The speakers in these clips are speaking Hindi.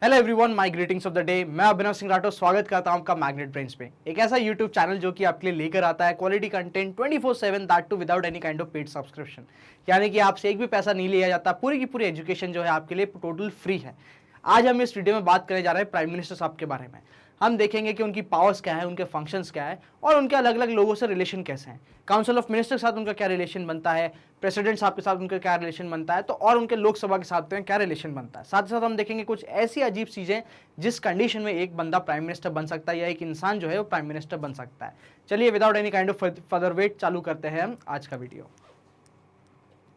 Hello everyone, my greetings of the day. मैं अभिनव सिंह राठौर स्वागत करता हूं आपका मैग्नेट ब्रेन्स पे, एक ऐसा यूट्यूब चैनल जो कि आपके लिए लेकर आता है quality content 24/7, that too without any kind of paid subscription. यानी कि आपसे एक भी पैसा नहीं लिया जाता, पूरी की पूरी एजुकेशन जो है आपके लिए टोटल फ्री है। आज हम इस वीडियो में बात करने जा रहे हैं प्राइम मिनिस्टर साहब के बारे में। हम देखेंगे कि उनकी पावर्स क्या है, उनके फंक्शंस क्या है और उनके अलग अलग लोगों से रिलेशन कैसे हैं। काउंसिल ऑफ मिनिस्टर के साथ उनका क्या रिलेशन बनता है, प्रेसिडेंट साहब के साथ उनका क्या रिलेशन बनता है, तो और उनके लोकसभा के साथ क्या रिलेशन बनता है। साथ ही साथ हम देखेंगे कुछ ऐसी अजीब चीजें जिस कंडीशन में एक बंदा प्राइम मिनिस्टर बन सकता है या एक इंसान जो है वो प्राइम मिनिस्टर बन सकता है। चलिए without any kind of further wait चालू करते हैं हम आज का वीडियो।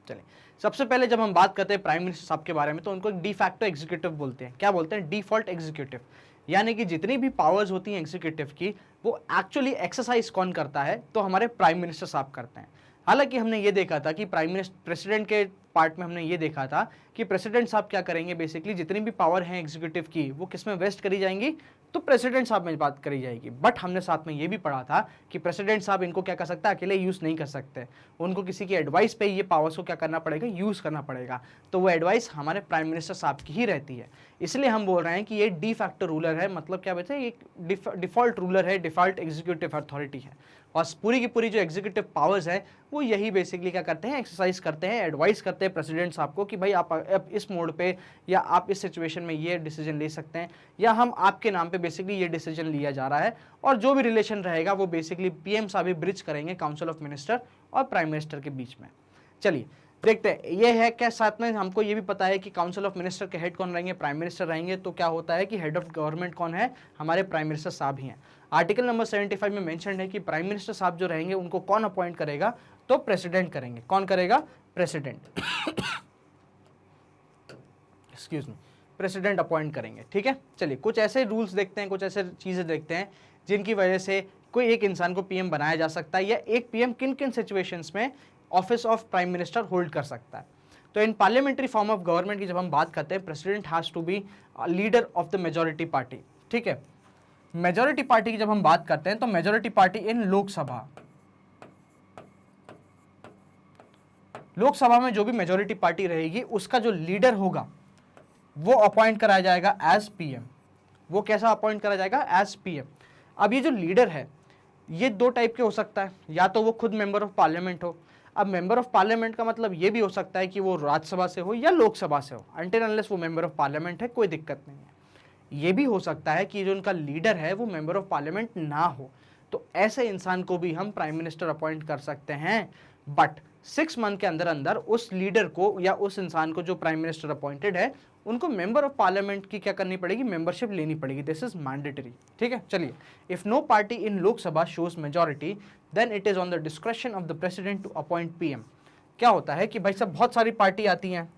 चलिए, सबसे पहले जब हम बात करते हैं प्राइम मिनिस्टर साहब के बारे में तो उनको एक डी फैक्टो एग्जीक्यूटिव बोलते हैं। क्या बोलते हैं? Default executive. यानी कि जितनी भी पावर्स होती हैं एग्जीक्यूटिव की, वो एक्चुअली एक्सरसाइज कौन करता है? तो हमारे प्राइम मिनिस्टर साहब करते हैं। हालांकि हमने ये देखा था कि प्राइम मिनिस्टर प्रेसिडेंट के पार्ट में हमने ये देखा था कि प्रेसिडेंट साहब क्या करेंगे, बेसिकली जितनी भी पावर है एग्जीक्यूटिव की वो किस में वेस्ट करी जाएंगी, तो प्रेसिडेंट साहब में बात करी जाएगी। बट हमने साथ में ये भी पढ़ा था कि प्रेसिडेंट साहब इनको क्या कर सकता है, अकेले यूज नहीं कर सकते, उनको किसी की एडवाइस पे ये पावर्स को क्या करना पड़ेगा, यूज करना पड़ेगा। तो वो एडवाइस हमारे प्राइम मिनिस्टर साहब की ही रहती है। इसलिए हम बोल रहे हैं कि ये डी फैक्टो रूलर है, मतलब क्या बोलते हैं, एक डिफॉल्ट रूलर है, डिफॉल्ट एग्जीक्यूटिव अथॉरिटी है। और पूरी की पूरी जो एग्जीक्यूटिव पावर्स है वो यही बेसिकली क्या करते हैं, एक्सरसाइज करते हैं, एडवाइस करते हैं प्रेसिडेंट साहब को कि भाई आप इस मोड पे या आप इस सिचुएशन में ये डिसीजन ले सकते हैं, या हम आपके नाम पे बेसिकली ये डिसीजन लिया जा रहा है। और जो भी रिलेशन रहेगा वो बेसिकली पीएम साहब ही ब्रिज करेंगे काउंसिल ऑफ मिनिस्टर और प्राइम मिनिस्टर के बीच में। चलिए देखते हैं ये है क्या। साथ में हमको ये भी पता है कि काउंसिल ऑफ मिनिस्टर के हेड कौन रहेंगे, प्राइम मिनिस्टर रहेंगे। तो क्या होता है कि हेड ऑफ गवर्नमेंट कौन है, हमारे प्राइम मिनिस्टर साहब ही हैं। आर्टिकल नंबर 75 में मेंशन है कि प्राइम मिनिस्टर साहब जो रहेंगे उनको कौन अपॉइंट करेगा, तो प्रेसिडेंट करेंगे। कौन करेगा? President. Excuse me, president appoint करेंगे। ठीक है, चलिए कुछ ऐसे रूल्स देखते हैं, कुछ ऐसे चीजें देखते हैं जिनकी वजह से कोई एक इंसान को पीएम बनाया जा सकता है, या एक पीएम किन किन सिचुएशंस में office of prime minister hold कर सकता है। तो इन पार्लियामेंट्री फॉर्म ऑफ गवर्नमेंट की जब हम बात करते हैं, president has to be leader of the majority party. ठीक है, मेजोरिटी पार्टी की जब हम बात करते हैं तो majority party in Lok Sabha, Lok Sabha में जो भी मेजोरिटी पार्टी रहेगी उसका जो लीडर होगा वो अपॉइंट कराया जाएगा एज पीएम। वो कैसा अपॉइंट करा जाएगा? As PM. अब ये जो लीडर है ये दो टाइप के हो सकता है, या तो वो खुद मेंबर ऑफ पार्लियामेंट हो। अब मेंबर ऑफ पार्लियामेंट का मतलब ये भी हो सकता है कि वो राज्यसभा से हो या लोकसभा से हो, अनटिल अनलेस वो मेंबर ऑफ पार्लियामेंट है, कोई दिक्कत नहीं है। ये भी हो सकता है कि जो उनका लीडर है वो मेंबर ऑफ पार्लियामेंट ना हो, तो ऐसे इंसान को भी हम प्राइम मिनिस्टर अपॉइंट कर सकते हैं। बट 6 मंथ के अंदर अंदर उस लीडर को या उस इंसान को जो प्राइम मिनिस्टर अपॉइंटेड है उनको मेंबर ऑफ पार्लियामेंट की क्या करनी पड़ेगी, मेंबरशिप लेनी पड़ेगी। This is mandatory. ठीक है, चलिए, if no party in Lok Sabha shows majority then it is on the discretion of the president to appoint PM. क्या होता है कि भाई साहब बहुत सारी पार्टी आती हैं,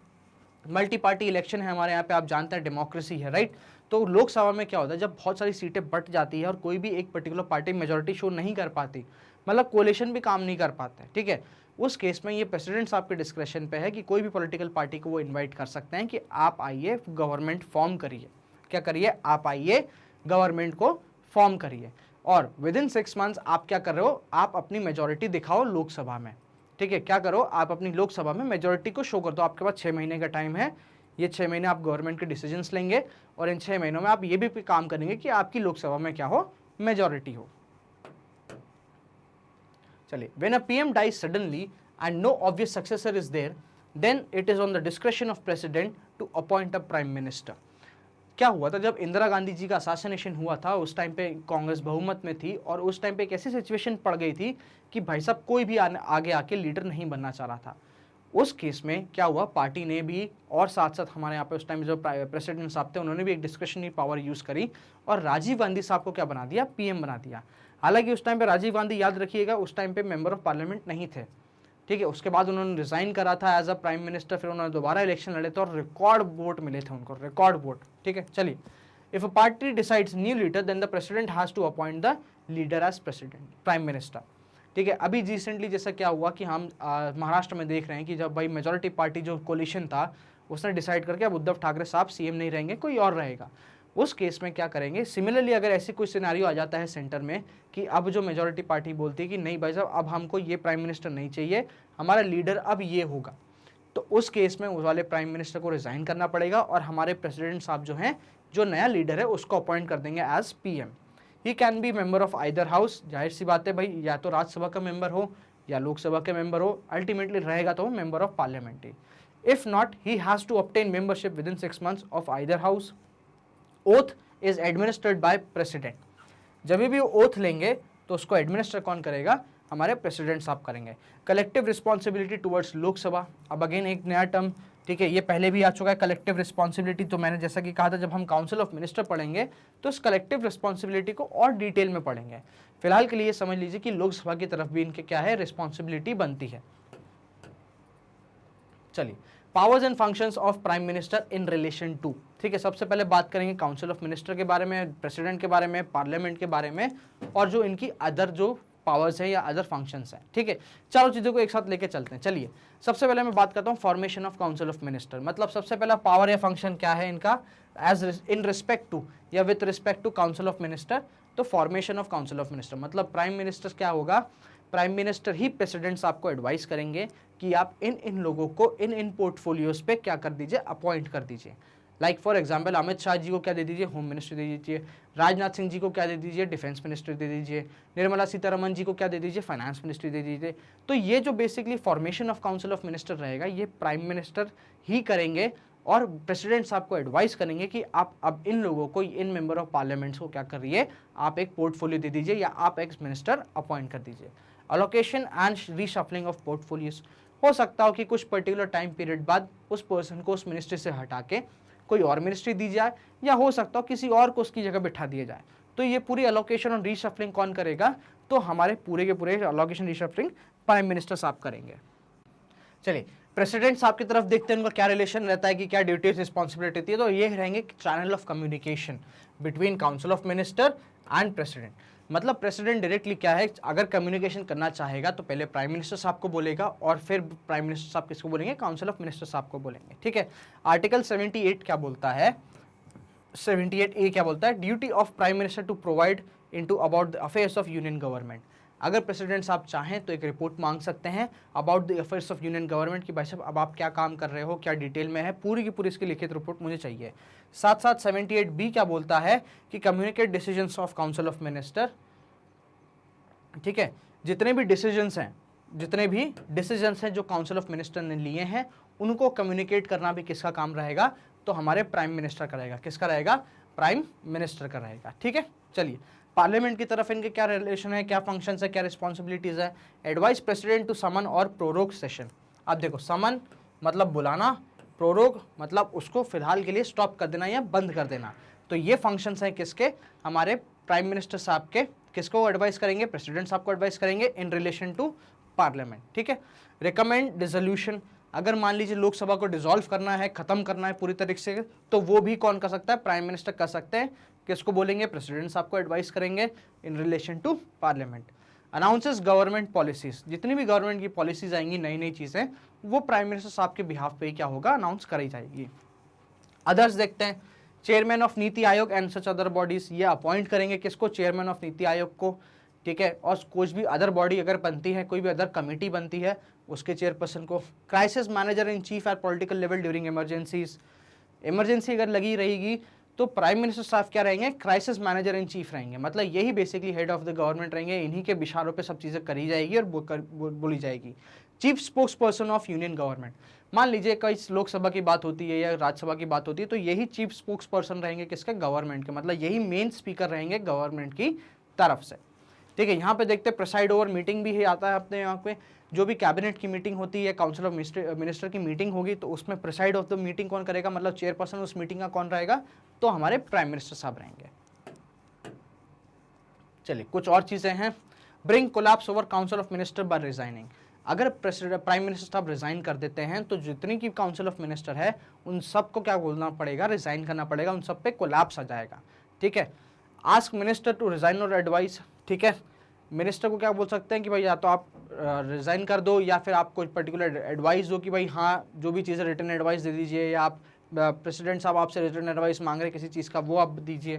मल्टी पार्टी इलेक्शन है हमारे यहाँ पे, आप जानते हैं डेमोक्रेसी है, राइट। तो लोकसभा में क्या होता है, जब बहुत सारी सीटें बट जाती है और कोई भी एक पर्टिकुलर पार्टी मेजोरिटी शो नहीं कर पाती, मतलब कोalition भी काम नहीं कर पाता है, ठीक है, उस केस में ये प्रेसिडेंट साहब के डिस्क्रेशन पे है कि कोई भी पॉलिटिकल पार्टी को वो इनवाइट कर सकते हैं कि आप आइए गवर्नमेंट फॉर्म करिए। क्या करिए? आप आइए गवर्नमेंट को फॉर्म करिए, और विद इन 6 मंथ्स आप क्या कर रहे हो, आप अपनी मेजोरिटी दिखाओ लोकसभा में। ठीक है, क्या करो, आप अपनी लोकसभा में मेजोरिटी को शो कर दो। आपके पास 6 महीने का टाइम है, ये 6 महीने आप गवर्नमेंट के डिसीजंस लेंगे और इन 6 महीनों में आप ये भी काम करेंगे कि आपकी लोकसभा में क्या हो, मेजोरिटी हो। चलिए, when a PM dies suddenly and no obvious successor is there, then it is on the discretion of president to appoint a prime minister. क्या हुआ था जब इंदिरा गांधी जी का असैसिनेशन हुआ था, उस टाइम पे कांग्रेस बहुमत में थी और उस टाइम पे एक ऐसी सिचुएशन पड़ गई थी कि भाई साहब कोई भी आगे आके लीडर नहीं बनना चाह रहा था। उस केस में क्या हुआ, पार्टी ने भी और साथ साथ हमारे यहाँ पे उस टाइम जो प्रेसिडेंट साहब थे उन्होंने भी एक डिस्क्रिशनरी पावर यूज करी और राजीव गांधी साहब को क्या बना दिया, पीएम बना दिया। हालांकि उस टाइम पे राजीव गांधी, याद रखिएगा, उस टाइम पे मेंबर ऑफ पार्लियामेंट नहीं थे। ठीक है, उसके बाद उन्होंने रिजाइन करा था एज अ प्राइम मिनिस्टर, फिर उन्होंने दोबारा इलेक्शन लड़े थे और रिकॉर्ड वोट मिले थे उनको, रिकॉर्ड वोट। ठीक है, चलिए, if a party decides new leader then the president has to appoint the leader as president, prime minister. ठीक है, अभी रिसेंटली जैसा क्या हुआ कि हम महाराष्ट्र में देख रहे हैं कि जब भाई मेजोरिटी पार्टी जो कोलिशन था उसने डिसाइड करके अब उद्धव ठाकरे साहब सीएम नहीं रहेंगे, कोई और रहेगा। उस केस में क्या करेंगे, सिमिलरली अगर ऐसी कोई सिनेरियो आ जाता है सेंटर में कि अब जो मेजोरिटी पार्टी बोलती है कि नहीं भाई साहब अब हमको ये प्राइम मिनिस्टर नहीं चाहिए, हमारा लीडर अब ये होगा, तो उस केस में उस वाले प्राइम मिनिस्टर को रिजाइन करना पड़ेगा और हमारे प्रेसिडेंट साहब जो हैं जो नया लीडर है उसको अपॉइंट कर देंगे as PM. He can be member of either house, जाहिर सी बात है भाई, या तो राज्यसभा का मेंबर हो या लोकसभा के मेंबर हो, अल्टीमेटली रहेगा तो मेंबर ऑफ पार्लियामेंट ही। If not, he has to obtain membership within 6 months of either house. Oath is administered by president. जब भी ओथ लेंगे तो उसको एडमिनिस्टर कौन करेगा, हमारे प्रेसिडेंट साहब करेंगे। कलेक्टिव रिस्पॉन्सिबिलिटी टुवर्ड्स लोकसभा, अब अगेन एक नया टर्म, ठीक है, ये पहले भी आ चुका है कलेक्टिव रिस्पॉन्सिबिलिटी। तो मैंने जैसा कि कहा था, जब हम काउंसिल ऑफ मिनिस्टर पढ़ेंगे तो इस कलेक्टिव रिस्पॉन्सिबिलिटी को और डिटेल में पढ़ेंगे। फिलहाल के लिए समझ लीजिए कि लोकसभा की तरफ भी इनके क्या है, रिस्पॉन्सिबिलिटी बनती है। चलिए, powers and functions of prime minister in relation to, ठीक है, सबसे पहले बात करेंगे काउंसिल ऑफ मिनिस्टर के बारे में, प्रेसिडेंट के बारे में, पार्लियामेंट के बारे में, और जो इनकी अदर जो पावर्स है या अदर फंक्शंस हैं, ठीक है। चारों चीज़ों को एक साथ लेके चलते हैं। चलिए, सबसे पहले मैं बात करता हूँ formation of council of minister, मतलब सबसे पहला पावर या फंक्शन क्या है इनका, एज इन रिस्पेक्ट टू या with respect to council of minister. तो formation of council of minister मतलब प्राइम मिनिस्टर क्या होगा, प्राइम मिनिस्टर ही प्रेसिडेंट साहब को एडवाइस करेंगे कि आप इन लोगों को इन पोर्टफोलियोज पे क्या कर दीजिए, अपॉइंट कर दीजिए। Like for example, Amit Shah ji को क्या दे दीजिए, होम मिनिस्टर दे दीजिए। राजनाथ सिंह जी को क्या दे दीजिए, डिफेंस मिनिस्टर दे दीजिए। निर्मला सीतारमन जी को क्या दे दीजिए, फाइनेंस मिनिस्ट्री दे दीजिए। तो ये जो basically formation of council of minister रहेगा, ये प्राइम मिनिस्टर ही करेंगे और प्रेसिडेंट साहब को एडवाइस करेंगे कि आप अब इन लोगों को, इन मेंबर ऑफ पार्लियामेंट्स को क्या करिए, आप एक पोर्टफोलियो दे दीजिए या आप एक मिनिस्टर अपॉइंट कर दीजिए। Allocation and reshuffling of portfolios, हो सकता हो कि कुछ पर्टिकुलर टाइम पीरियड बाद उस पर्सन को उस मिनिस्ट्री से हटा के कोई और मिनिस्ट्री दी जाए, या हो सकता हो किसी और को उसकी जगह बिठा दिया जाए। तो ये पूरी अलोकेशन और रीशफलिंग कौन करेगा, तो हमारे पूरे के पूरे अलोकेशन रीशफलिंग प्राइम मिनिस्टर साहब करेंगे। चलिए, प्रेसिडेंट साहब की तरफ देखते हैं उनका क्या रिलेशन रहता है, कि क्या ड्यूटीज रिस्पॉन्सिबिलिटी होती है। तो ये रहेंगे channel of communication between council of minister and president. मतलब प्रेसिडेंट डायरेक्टली क्या है, अगर कम्युनिकेशन करना चाहेगा तो पहले प्राइम मिनिस्टर साहब को बोलेगा और फिर प्राइम मिनिस्टर साहब किसको बोलेंगे, काउंसिल ऑफ मिनिस्टर साहब को बोलेंगे, ठीक है। आर्टिकल 78 क्या बोलता है, 78A क्या बोलता है, duty of prime minister to provide into about the affairs of union government. अगर प्रेसिडेंट साहब चाहें तो एक रिपोर्ट मांग सकते हैं about the affairs of union government, कि भाई साहब अब आप क्या काम कर रहे हो, क्या डिटेल में है, पूरी की पूरी इसकी लिखित रिपोर्ट मुझे चाहिए। साथ साथ 78B क्या बोलता है कि communicate decisions of council of minister, ठीक है, जितने भी डिसीजंस हैं जो काउंसिल ऑफ मिनिस्टर ने लिए हैं उनको कम्युनिकेट करना भी किसका काम रहेगा, तो हमारे प्राइम मिनिस्टर का रहेगा। किसका रहेगा, प्राइम मिनिस्टर का रहेगा, ठीक है। चलिए, पार्लियामेंट की तरफ इनके क्या रिलेशन है, क्या फंक्शंस है, क्या रिस्पॉन्सिबिलिटीज है। एडवाइस प्रेसिडेंट टू समन और प्रोरोग सेशन। अब देखो, समन मतलब बुलाना, प्रोरोग मतलब उसको फिलहाल के लिए स्टॉप कर देना या बंद कर देना। तो ये फंक्शंस हैं किसके, हमारे प्राइम मिनिस्टर साहब के। किसको एडवाइस करेंगे, प्रेसिडेंट साहब को एडवाइस करेंगे इन रिलेशन टू पार्लियामेंट, ठीक है। रिकमेंड डिसोल्यूशन, अगर मान लीजिए लोकसभा को डिसॉल्व करना है, खत्म करना है पूरी तरीके से, तो वो भी कौन कर सकता है, प्राइम मिनिस्टर कर सकते हैं। किसको बोलेंगे, प्रेसिडेंट साहब को एडवाइस करेंगे in relation to parliament. Announces government policies, जितनी भी गवर्नमेंट की पॉलिसीज आएंगी, नई नई चीजें, वो प्राइम मिनिस्टर साहब के बिहाफ पे क्या होगा, अनाउंस करी जाएगी। अदर्स देखते हैं, chairman of NITI Aayog and such other bodies, ये अपॉइंट करेंगे किसको, चेयरमैन ऑफ नीति आयोग को, ठीक है। और कुछ भी अदर बॉडी अगर बनती है, कोई भी अदर कमेटी बनती है, उसके चेयरपर्सन को। Crisis manager in chief at political level during emergencies, emergency अगर लगी रहेगी तो प्राइम मिनिस्टर साहब क्या रहेंगे, क्राइसिस मैनेजर इन चीफ रहेंगे। मतलब यही basically head of the government रहेंगे, इन्हीं के इशारों पे सब चीज़ें करी जाएगी और बोली जाएगी। Chief spokes person of union government, मान लीजिए कई लोकसभा की बात होती है या राज्यसभा की बात होती है, तो यही चीफ स्पोक्स पर्सन रहेंगे किसके, गवर्नमेंट के। मतलब यही मेन स्पीकर रहेंगे गवर्नमेंट की तरफ से, ठीक है। यहाँ पे देखते हैं प्रेसाइड ओवर मीटिंग भी आता है अपने यहाँ पे, जो भी कैबिनेट की मीटिंग होती है, काउंसिल ऑफ मिनिस्टर की मीटिंग होगी, तो उसमें प्रेसाइड ऑफ द मीटिंग कौन करेगा, मतलब चेयरपर्सन उस मीटिंग का कौन रहेगा, तो हमारे प्राइम मिनिस्टर साहब रहेंगे। चलिए, कुछ और चीजें हैं। Bring collapse over council of minister by resigning, अगर प्राइम मिनिस्टर साहब रिजाइन कर देते हैं तो जितनी की काउंसिल ऑफ मिनिस्टर है उन सबको क्या बोलना पड़ेगा, रिजाइन करना पड़ेगा, उन सब पे कोलैप्स आ जाएगा, ठीक है। आस्क मिनिस्टर टू रिजाइन और एडवाइस, ठीक है। मिनिस्टर को क्या बोल सकते हैं कि भाई या तो आप रिजाइन कर दो या फिर आप कोई पर्टिकुलर एडवाइस दो कि भाई हाँ जो भी चीज़ें रिटर्न एडवाइस दे दीजिए, या आप प्रेसिडेंट साहब आपसे रिटर्न एडवाइस मांग रहे किसी चीज़ का, वो आप दीजिए।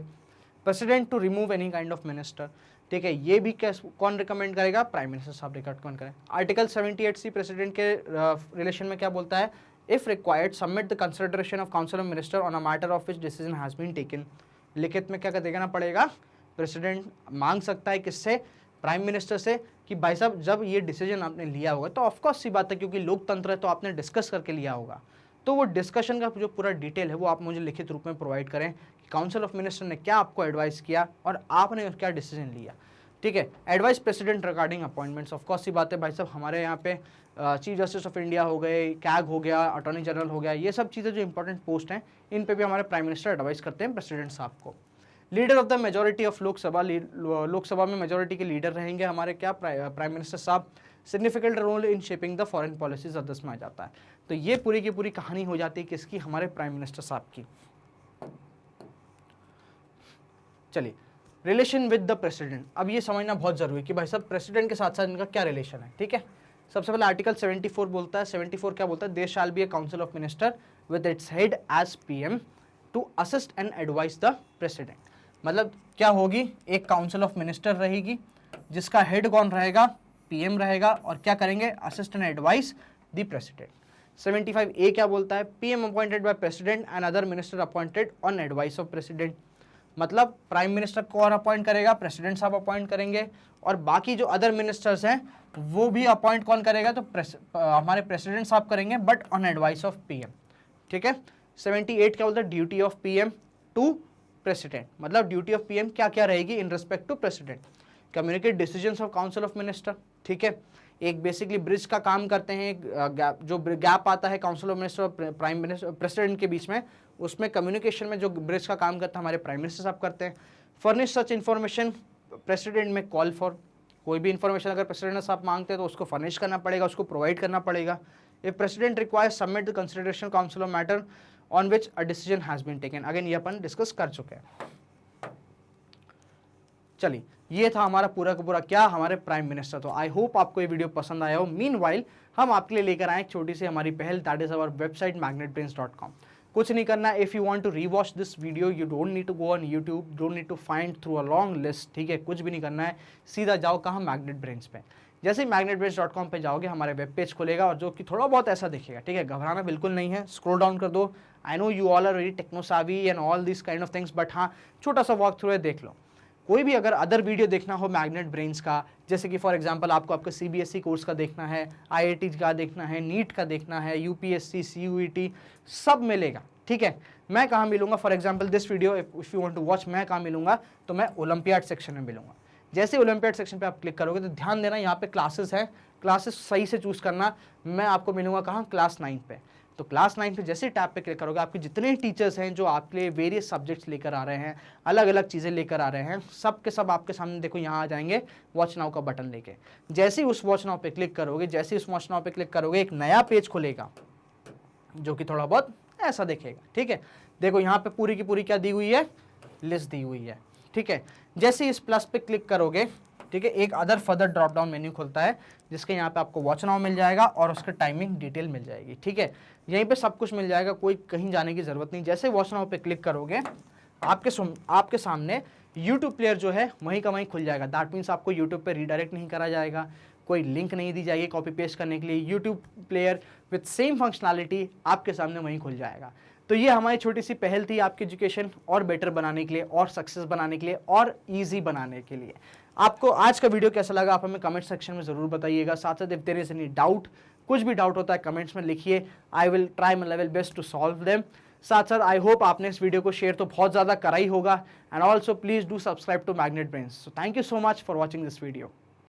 President to remove any kind of minister, ठीक है, ये भी कौन रिकमेंड करेगा, प्राइम मिनिस्टर साहब रिकमेंड करें। आर्टिकल 78C प्रेसिडेंट के रिलेशन में क्या बोलता है if required submit the consideration of council of minister on a matter of which decision has been taken. लिखित में क्या देना पड़ेगा, प्रेसिडेंट मांग सकता है किससे, प्राइम मिनिस्टर से, कि भाई साहब जब ये डिसीजन आपने लिया होगा, तो ऑफकोर्स सी बात है क्योंकि लोकतंत्र है तो आपने डिस्कस करके लिया होगा, तो वो डिस्कशन का जो पूरा डिटेल है वो आप मुझे लिखित रूप में प्रोवाइड करें कि काउंसिल ऑफ मिनिस्टर ने क्या आपको एडवाइस किया और आपने क्या डिसीजन लिया। ठीक है, advice president regarding appointments, of course सी बात है भाई साहब, हमारे यहाँ पे चीफ जस्टिस ऑफ इंडिया हो गए, कैग हो गया, अटॉर्नी जनरल हो गया, ये सब चीज़ें जो इंपॉर्टेंट पोस्ट हैं इन पे भी हमारे प्राइम मिनिस्टर एडवाइस करते हैं प्रेसिडेंट साहब को। Leader of the majority of Lok Sabha, Lok Sabha में मेजोरिटी के लीडर रहेंगे हमारे क्या, प्राइम मिनिस्टर साहब। Significant role in shaping the foreign policies others में आ जाता है। तो ये पूरी की पूरी कहानी हो जाती है किसकी, हमारे प्राइम मिनिस्टर साहब की। चलिए, रिलेशन विद द प्रेसिडेंट, अब ये समझना बहुत जरूरी है कि भाई साहब प्रेसिडेंट के साथ साथ इनका क्या रिलेशन है। ठीक है, सबसे पहले आर्टिकल 74 बोलता है, 74 क्या बोलता है, there shall be a council of minister with its head as PM to assist and advise the president. मतलब क्या होगी, एक काउंसिल ऑफ मिनिस्टर रहेगी जिसका हेड कौन रहेगा, पीएम रहेगा, और क्या करेंगे, assist and advise the president. 75A क्या बोलता है, PM appointed by president and other minister appointed on advice of president. मतलब प्राइम मिनिस्टर को और अपॉइंट करेगा, प्रेसिडेंट साहब अपॉइंट करेंगे, और बाकी जो अदर मिनिस्टर्स हैं वो भी अपॉइंट कौन करेगा, तो हमारे प्रेसिडेंट साहब करेंगे, but on advice of PM. ठीक है, 78 क्या बोलता है, duty of PM to president. मतलब ड्यूटी ऑफ पीएम क्या क्या रहेगी in respect to president, communicate decisions of council of minister. ठीक है, एक बेसिकली ब्रिज का काम करते हैं, जो गैप आता है काउंसिल ऑफ मिनिस्टर और प्राइम मिनिस्टर प्रेसिडेंट के बीच में, उसमें कम्युनिकेशन में जो ब्रिज का काम करता है हमारे प्राइम मिनिस्टर साहब करते हैं। फर्निश सच इन्फॉर्मेशन प्रेसिडेंट में कॉल फॉर, कोई भी इन्फॉर्मेशन अगर प्रेसिडेंट साहब मांगते हैं तो उसको फर्निश करना पड़ेगा, उसको प्रोवाइड करना पड़ेगा। If president requires submit the consideration council of matter on which a decision has been taken. Again ये अपन डिस्कस कर चुके हैं। चलिए, ये था हमारा पूरा का पूरा क्या, हमारे प्राइम मिनिस्टर। तो आई होप आपको ये वीडियो पसंद आया हो। मीनवाइल हम आपके लिए लेकर आए एक छोटी सी हमारी पहल, that is our website magnetbrains.com। कुछ नहीं करना, if you want to rewatch this video you don't need to go on YouTube, don't need to find through a long list. ठीक है, कुछ भी नहीं करना है, सीधा जाओ कहाँ, मैग्नेट ब्रेन्स पे। जैसे ही magnetbrains.com पे जाओगे हमारे वेब पेज खुलेगा, और जो कि थोड़ा बहुत ऐसा दिखेगा। ठीक है, घबराना बिल्कुल नहीं है, स्क्रॉल डाउन कर दो। I know you all are very technosavvy and all this kind of things, but हाँ छोटा सा वॉक थ्रू है, देख लो। कोई भी अगर अदर वीडियो देखना हो मैग्नेट ब्रेन्स का, जैसे कि फॉर एग्जांपल आपको आपका CBSE कोर्स का देखना है, IIT का देखना है, नीट का देखना है, UPSC CUET, सब मिलेगा। ठीक है, मैं कहाँ मिलूंगा, for example this video if you want to watch, मैं कहाँ मिलूंगा, तो मैं ओलंपियाड सेक्शन में मिलूंगा। जैसे ओलंपियाड सेक्शन पे आप क्लिक करोगे तो ध्यान देना यहाँ पे क्लासेस है, क्लासेस सही से चूज करना। मैं आपको मिलूंगा कहाँ, क्लास 9 पे। तो क्लास 9 पे जैसे टैब पे क्लिक करोगे, आपके जितने टीचर्स हैं जो आपके लिए वेरियस सब्जेक्ट्स लेकर आ रहे हैं, अलग अलग चीज़ें लेकर आ रहे हैं, सब के सब आपके सामने देखो यहाँ आ जाएंगे वॉच नाउ का बटन लेके। जैसे ही उस वॉच नाउ पे क्लिक करोगे, जैसे ही उस वॉच नाउ पे क्लिक करोगे, एक नया पेज खुलेगा जो कि थोड़ा बहुत ऐसा दिखेगा। ठीक है, देखो यहाँ पे पूरी की पूरी क्या दी हुई है, लिस्ट दी हुई है। ठीक है, जैसे ही इस प्लस पे क्लिक करोगे, ठीक है, एक other further drop down menu खुलता है जिसके यहाँ पे आपको वॉच नाउ मिल जाएगा और उसका टाइमिंग डिटेल मिल जाएगी। ठीक है, यहीं पे सब कुछ मिल जाएगा, कोई कहीं जाने की जरूरत नहीं। जैसे वॉच नाउ पे क्लिक करोगे, आपके सामने यूट्यूब प्लेयर जो है वहीं का वहीं खुल जाएगा। दैट मीन्स आपको यूट्यूब पे रीडायरेक्ट नहीं करा जाएगा, कोई लिंक नहीं दी जाएगी कॉपी पेस्ट करने के लिए। YouTube player with same functionality आपके सामने वहीं खुल जाएगा। तो ये हमारी छोटी सी पहल थी आपकी एजुकेशन और बेटर बनाने के लिए, और सक्सेस बनाने के लिए, और ईजी बनाने के लिए। आपको आज का वीडियो कैसा लगा आप हमें कमेंट सेक्शन में ज़रूर बताइएगा। साथ साथ if there is any doubt, कुछ भी डाउट होता है कमेंट्स में लिखिए, I will try my level best to solve them. साथ साथ आई होप आपने इस वीडियो को शेयर तो बहुत ज़्यादा करा ही होगा, and also please do subscribe to Magnet Brains. So thank you so much for watching this video.